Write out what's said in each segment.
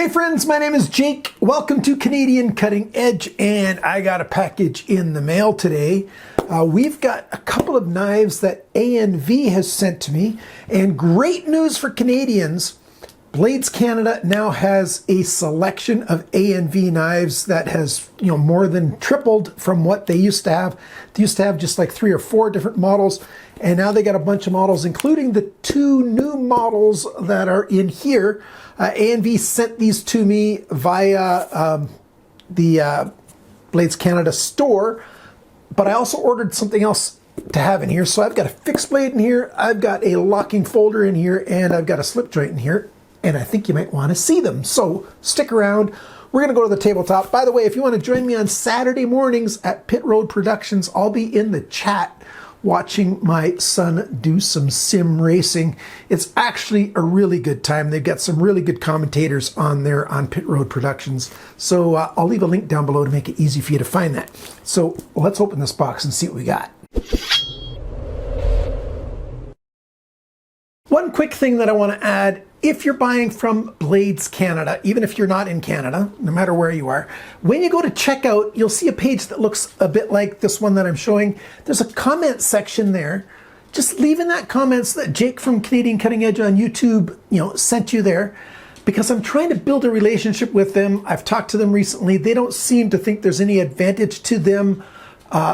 Hey friends, my name is Jake. Welcome to Canadian Cutting Edge, and I got a package in the mail today. We've got a couple of knives that ANV has sent to me, and great news for Canadians. Blades Canada now has a selection of ANV knives that has, more than tripled from what they used to have. They used to have just like 3 or 4 different models, and now they got a bunch of models, including the 2 new models that are in here. ANV sent these to me via the Blades Canada store, but I also ordered something else to have in here. So I've got a fixed blade in here, I've got a locking folder in here, and I've got a slip joint in here, and I think you might want to see them. So stick around. We're going to go to the tabletop. By the way, if you want to join me on Saturday mornings at Pit Road Productions, I'll be in the chat watching my son do some sim racing. It's actually a really good time. They've got some really good commentators on there on Pit Road Productions. So I'll leave a link down below to make it easy for you to find that. So let's open this box and see what we got. One quick thing that I want to add, if you're buying from Blades Canada, even if you're not in Canada, no matter where you are, when you go to checkout, you'll see a page that looks a bit like this one that I'm showing. There's a comment section there. Just leave in that comments that Jake from Canadian Cutting Edge on YouTube, sent you there, because I'm trying to build a relationship with them. I've talked to them recently. They don't seem to think there's any advantage to them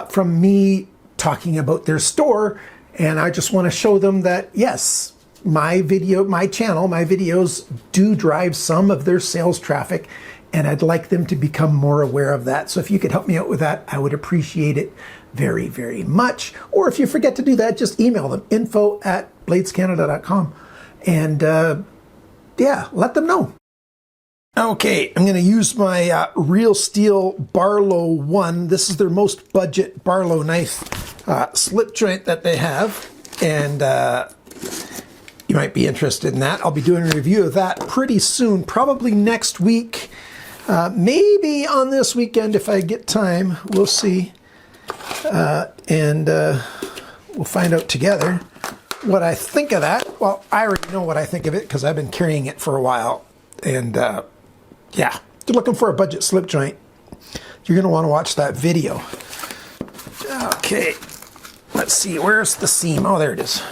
from me talking about their store. And I just want to show them that, yes, my videos do drive some of their sales traffic, and I'd like them to become more aware of that. So if you could help me out with that, I would appreciate it very, very much. Or if you forget to do that, just email them, info@bladescanada.com, and yeah, let them know. Okay, I'm going to use my Real Steel Barlow 1. This is their most budget Barlow knife slip joint that they have, and you might be interested in that. I'll be doing a review of that pretty soon, probably next week, maybe on this weekend if I get time. We'll see, and we'll find out together what I think of that. Well, I already know what I think of it because I've been carrying it for a while, and yeah, if you're looking for a budget slip joint, you're going to want to watch that video. Okay, let's see, where's the seam? Oh, there it is.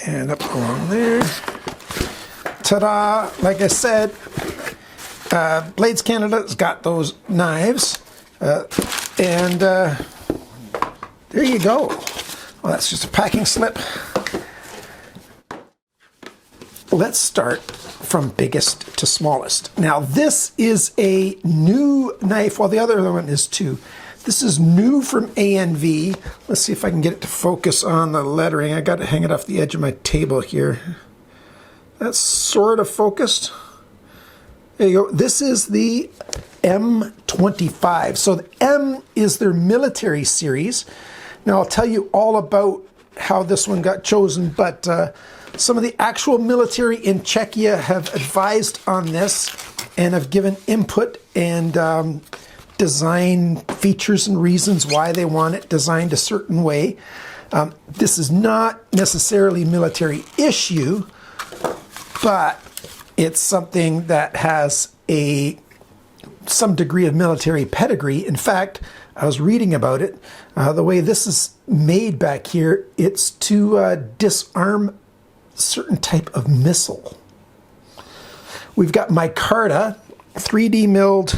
And up along there. Ta-da! Like I said, Blades Canada's got those knives. And there you go. Well, that's just a packing slip. Let's start from biggest to smallest. Now, this is a new knife. Well, the other one is too. This is new from ANV. Let's see if I can get it to focus on the lettering. I got to hang it off the edge of my table here. That's sort of focused. There you go. This is the M25. So the M is their military series. Now I'll tell you all about how this one got chosen, but some of the actual military in Czechia have advised on this and have given input and design features and reasons why they want it designed a certain way. This is not necessarily military issue, but it's something that has some degree of military pedigree. In fact, I was reading about it. The way this is made back here, it's to disarm certain type of missile. We've got micarta, 3D milled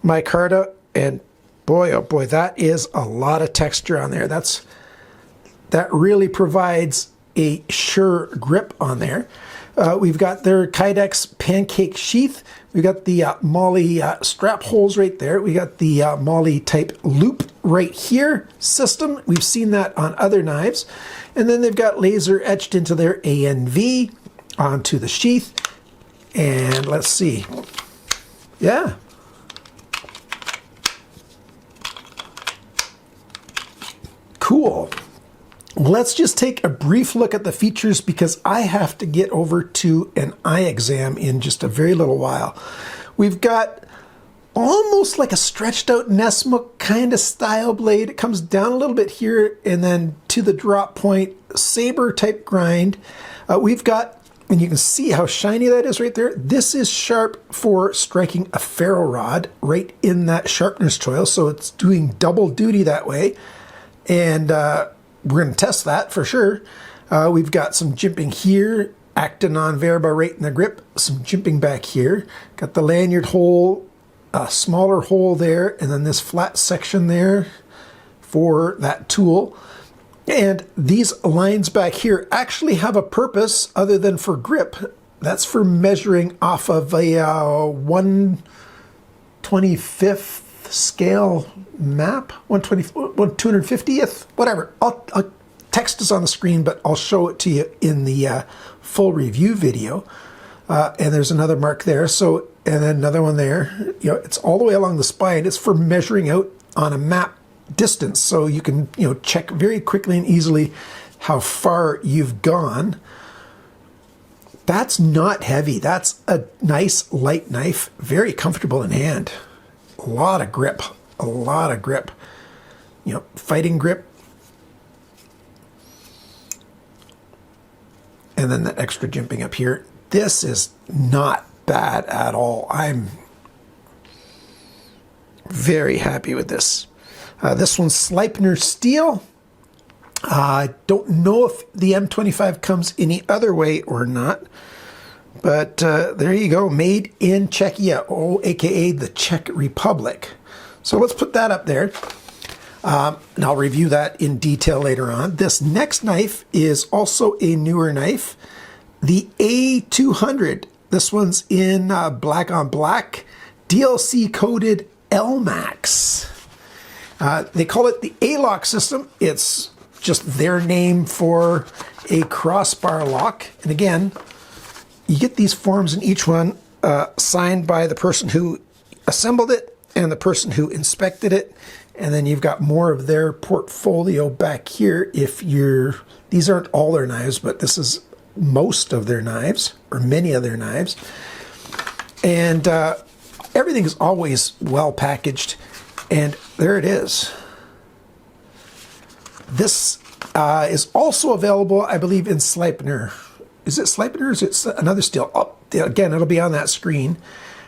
micarta, and boy, oh boy, that is a lot of texture on there. That really provides a sure grip on there. We've got their Kydex pancake sheath. We've got the Molly strap holes right there. We got the Molly type loop right here system. We've seen that on other knives. And then they've got laser etched into their ANV onto the sheath. And let's see. Yeah. Cool. Let's just take a brief look at the features because I have to get over to an eye exam in just a very little while. We've got almost like a stretched out Nesmuk kind of style blade. It comes down a little bit here and then to the drop point, saber type grind. We've got And you can see how shiny that is right there. This is sharp for striking a ferro rod right in that sharpness choil, so it's doing double duty that way. And we're going to test that for sure. We've got some jimping here, Acta non-Verba right in the grip, some jimping back here. Got the lanyard hole, a smaller hole there, and then this flat section there for that tool. And these lines back here actually have a purpose other than for grip. That's for measuring off of a 1/25th scale map, 250th, whatever. I'll text is on the screen, but I'll show it to you in the full review video. And there's another mark there. So, and then another one there. You know, it's all the way along the spine. It's for measuring out on a map distance, so you can, you know, check very quickly and easily how far you've gone. That's not heavy. That's a nice light knife, very comfortable in hand. A lot of grip, a lot of grip. You know, fighting grip. And then that extra jimping up here. This is not bad at all. I'm very happy with this. This one's Sleipner steel. I don't know if the M25 comes any other way or not, but there you go, made in Czechia, aka the Czech Republic. So let's put that up there, and I'll review that in detail later on. This next knife is also a newer knife, the A200. This one's in black on black, DLC coded Elmax. They call it the A-lock system. It's just their name for a crossbar lock. And again, you get these forms in each one signed by the person who assembled it and the person who inspected it. And then you've got more of their portfolio back here. These aren't all their knives, but this is most of their knives, or many of their knives. And everything is always well packaged. And there it is. This is also available, I believe, in Sleipner. Is it Sleipner or is it another steel? Oh, again, it'll be on that screen.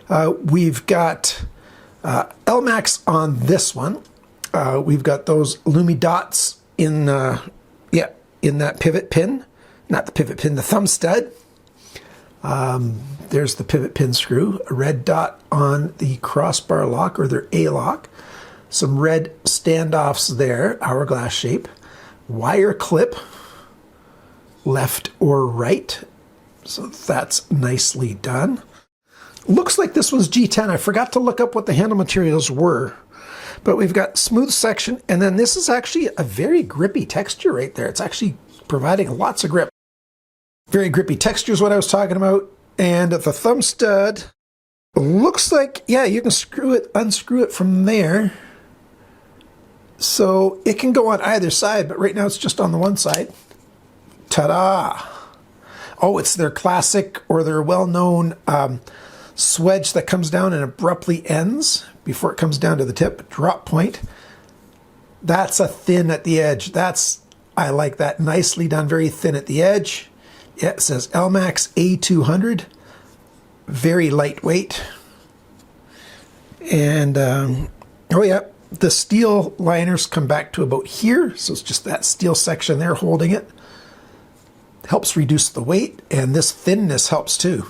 We've got Elmax on this one. We've got those Lumi dots in that pivot pin. Not the pivot pin, the thumb stud. There's the pivot pin screw. A red dot on the crossbar lock, or their A-lock. Some red standoffs there, hourglass shape. Wire clip, left or right. So that's nicely done. Looks like this one's G10. I forgot to look up what the handle materials were. But we've got smooth section, and then this is actually a very grippy texture right there. It's actually providing lots of grip. Very grippy texture is what I was talking about. And the thumb stud looks like, yeah, you can unscrew it from there. So it can go on either side, but right now it's just on the one side. Ta-da! Oh, it's their classic or their well-known swedge that comes down and abruptly ends before it comes down to the tip, drop point. That's a thin at the edge. I like that. Nicely done, very thin at the edge. Yeah, it says Elmax A200. Very lightweight. And, oh yeah, the steel liners come back to about here. So it's just that steel section there holding it. Helps reduce the weight, and this thinness helps too.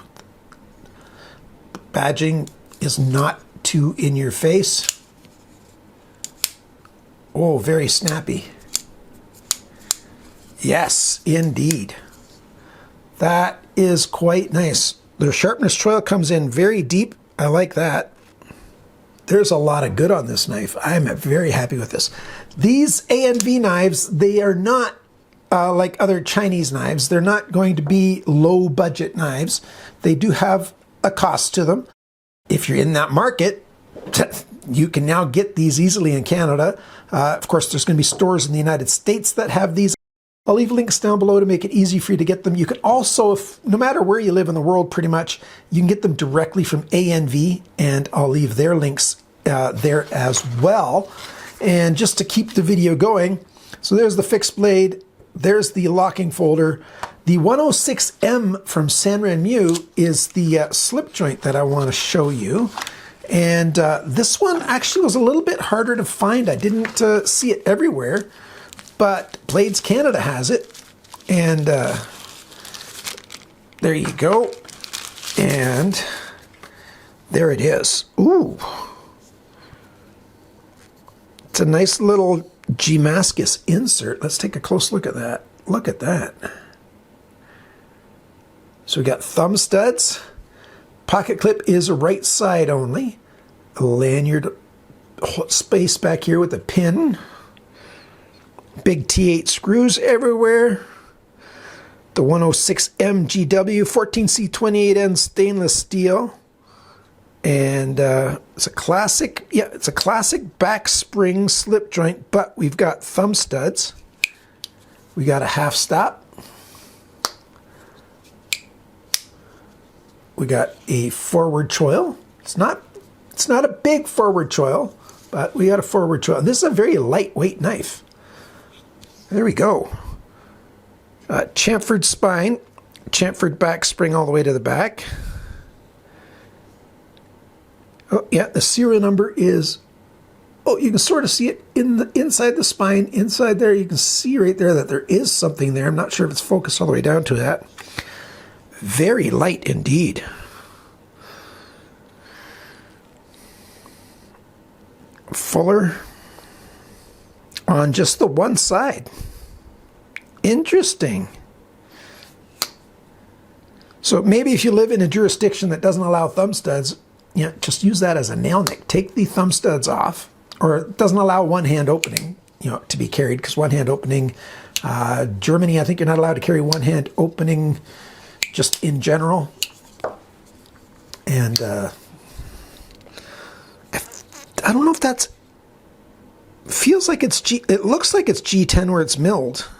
The badging is not too in your face. Oh, very snappy. Yes, indeed. That is quite nice. The sharpness choil comes in very deep. I like that. There's a lot of good on this knife. I'm very happy with this. These ANV knives, they are not like other Chinese knives. They're not going to be low budget knives. They do have a cost to them. If you're in that market, you can now get these easily in Canada. Of course, there's going to be stores in the United States that have these. I'll leave links down below to make it easy for you to get them. You can also, no matter where you live in the world pretty much, you can get them directly from ANV, and I'll leave their links there as well. And just to keep the video going, so there's the fixed blade, there's the locking folder. The 106M from SRM is the slip joint that I want to show you. And this one actually was a little bit harder to find. I didn't see it everywhere, but Blades Canada has it. And there you go. And there it is. Ooh. It's a nice little Damascus insert. Let's take a close look at that. Look at that. So we got thumb studs. Pocket clip is right side only. A lanyard space back here with a pin. Big T8 screws everywhere. The 106M GW 14C28N stainless steel. And it's a classic, it's a classic back spring slip joint, but we've got thumb studs. We got a half stop. We got a forward choil. It's not a big forward choil, but we got a forward choil. This is a very lightweight knife. There we go. Chamfered spine, chamfered back spring all the way to the back. Oh, yeah, the serial number is, oh, you can sort of see it in the inside the spine, inside there. You can see right there that there is something there. I'm not sure if it's focused all the way down to that. Very light indeed. Fuller on just the one side. Interesting. So maybe if you live in a jurisdiction that doesn't allow thumb studs, just use that as a nail nick. Take the thumb studs off, or it doesn't allow one hand opening, to be carried, because one hand opening, Germany, I think you're not allowed to carry one hand opening just in general. And I don't know if that's, feels like it's it looks like it's G10 where it's milled,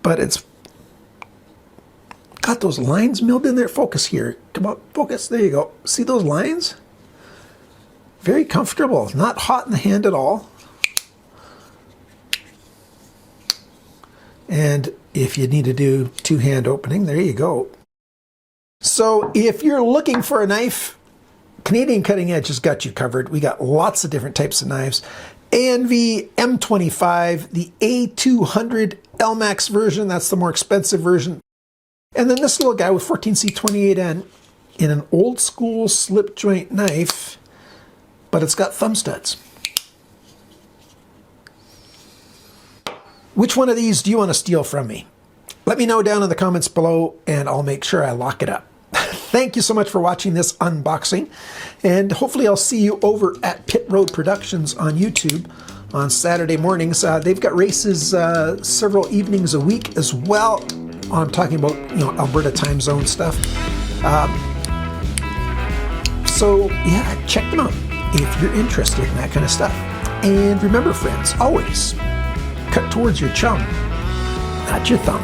but it's got those lines milled in there. Focus here. Come on, focus. There you go. See those lines? Very comfortable. Not hot in the hand at all. And if you need to do two-hand opening, there you go. So if you're looking for a knife, Canadian Cutting Edge has got you covered. We got lots of different types of knives. ANV M25, the A200 Elmax version, that's the more expensive version. And then this little guy with 14C28N in an old school slip joint knife, but it's got thumb studs. Which one of these do you want to steal from me? Let me know down in the comments below and I'll make sure I lock it up. Thank you so much for watching this unboxing, and hopefully I'll see you over at Pit Road Productions on YouTube on Saturday mornings. They've got races several evenings a week as well. I'm talking about, Alberta time zone stuff. So yeah, check them out if you're interested in that kind of stuff. And remember, friends, always cut towards your chum, not your thumb.